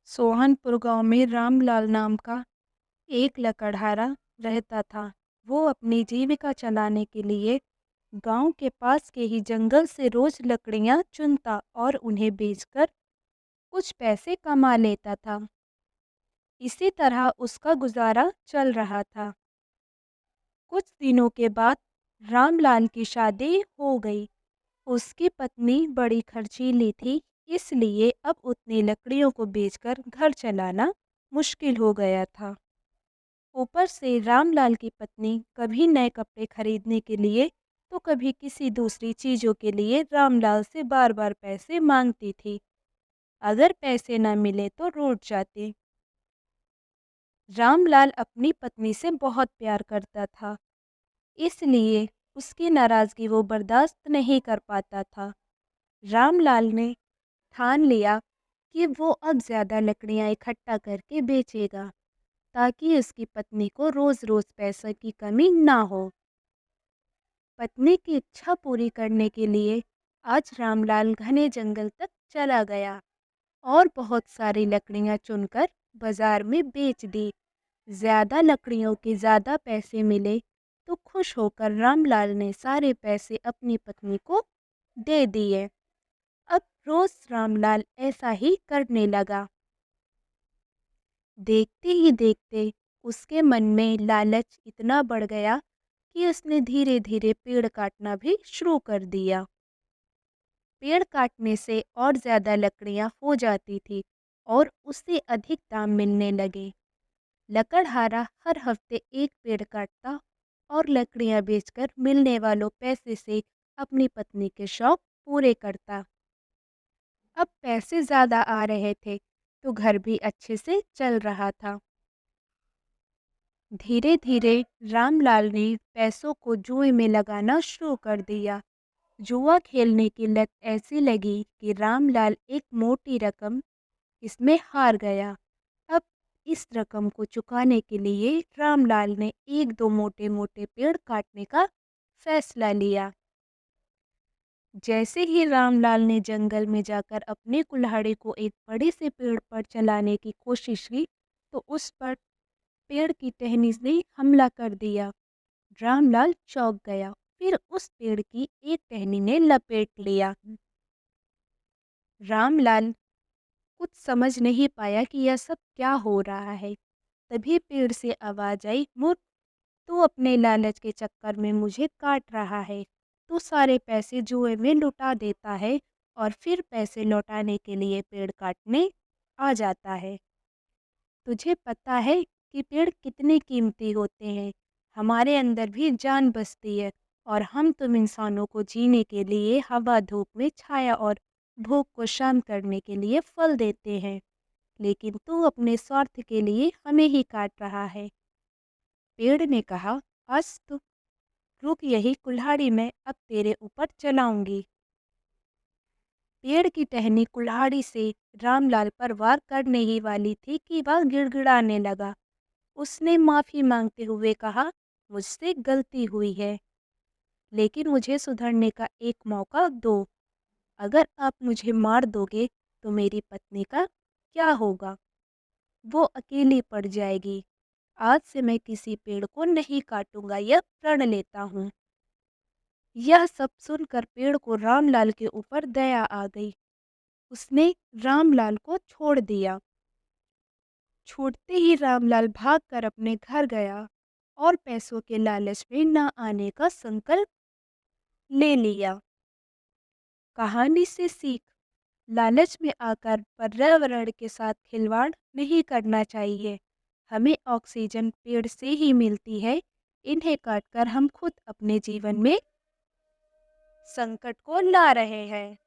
सोहनपुर गांव में रामलाल नाम का एक लकड़हारा रहता था। वो अपनी जीविका चलाने के लिए गांव के पास के ही जंगल से रोज लकड़ियां चुनता और उन्हें बेचकर कुछ पैसे कमा लेता था। इसी तरह उसका गुजारा चल रहा था। कुछ दिनों के बाद रामलाल की शादी हो गई। उसकी पत्नी बड़ी खर्चीली थी, इसलिए अब उतनी लकड़ियों को बेचकर घर चलाना मुश्किल हो गया था। ऊपर से रामलाल की पत्नी कभी नए कपड़े खरीदने के लिए तो कभी किसी दूसरी चीजों के लिए रामलाल से बार बार पैसे मांगती थी। अगर पैसे न मिले तो रूठ जाती। रामलाल अपनी पत्नी से बहुत प्यार करता था, इसलिए उसकी नाराजगी वो बर्दाश्त नहीं कर पाता था। रामलाल ने ठान लिया कि वो अब ज्यादा लकड़ियां इकट्ठा करके बेचेगा, ताकि उसकी पत्नी को रोज रोज पैसे की कमी ना हो। पत्नी की इच्छा पूरी करने के लिए आज रामलाल घने जंगल तक चला गया और बहुत सारी लकड़ियां चुनकर बाजार में बेच दी। ज्यादा लकड़ियों के ज्यादा पैसे मिले तो खुश होकर रामलाल ने सारे पैसे अपनी पत्नी को दे दिए। अब रोज रामलाल ऐसा ही करने लगा। देखते ही देखते उसके मन में लालच इतना बढ़ गया कि उसने धीरे धीरे पेड़ काटना भी शुरू कर दिया। पेड़ काटने से और ज्यादा लकड़ियां हो जाती थी और उससे अधिक दाम मिलने लगे। लकड़हारा हर हफ्ते एक पेड़ काटता और लकड़ियां बेचकर मिलने वालों पैसे से अपनी पत्नी के शौक पूरे करता। अब पैसे ज्यादा आ रहे थे तो घर भी अच्छे से चल रहा था। धीरे धीरे रामलाल ने पैसों को जुए में लगाना शुरू कर दिया। जुआ खेलने की लत ऐसी लगी कि रामलाल एक मोटी रकम इसमें हार गया। अब इस रकम को चुकाने के लिए रामलाल ने एक दो मोटे मोटे पेड़ काटने का फैसला लिया। जैसे ही रामलाल ने जंगल में जाकर अपने कुल्हाड़ी को एक बड़े से पेड़ पर चलाने की कोशिश की तो उस पर पेड़ की टहनी ने हमला कर दिया। रामलाल चौंक गया, फिर उस पेड़ की एक टहनी ने लपेट लिया। रामलाल कुछ समझ नहीं पाया कि यह सब क्या हो रहा है। तभी पेड़ से आवाज आई, मूर्ख, तू अपने लालच के चक्कर में मुझे काट रहा है। तू सारे पैसे जुए में लुटा देता है और फिर पैसे लौटाने के लिए पेड़ काटने आ जाता है। तुझे पता है कि पेड़ कितने कीमती होते हैं। हमारे अंदर भी जान बसती है और हम तुम इंसानों को जीने के लिए हवा धूप में छाया और भूख को शांत करने के लिए फल देते हैं, लेकिन तू अपने स्वार्थ के लिए हमें ही काट रहा है। पेड़ ने कहा, अस्तु, रुक यही कुल्हाड़ी मैं अब तेरे ऊपर चलाऊंगी। पेड़ की टहनी कुल्हाड़ी से रामलाल पर वार करने ही वाली थी कि वह गिड़गिड़ाने लगा। उसने माफी मांगते हुए कहा, मुझसे गलती हुई है, लेकिन मुझे सुधरने का एक मौका दो। अगर आप मुझे मार दोगे तो मेरी पत्नी का क्या होगा? वो अकेली पड़ जाएगी। आज से मैं किसी पेड़ को नहीं काटूंगा, यह प्रण लेता हूँ। यह सब सुनकर पेड़ को रामलाल के ऊपर दया आ गई। उसने रामलाल को छोड़ दिया। छूटते ही रामलाल भागकर अपने घर गया और पैसों के लालच में न आने का संकल्प ले लिया। कहानी से सीख, लालच में आकर पर्यावरण के साथ खिलवाड़ नहीं करना चाहिए। हमें ऑक्सीजन पेड़ से ही मिलती है। इन्हें काटकर हम खुद अपने जीवन में संकट को ला रहे हैं।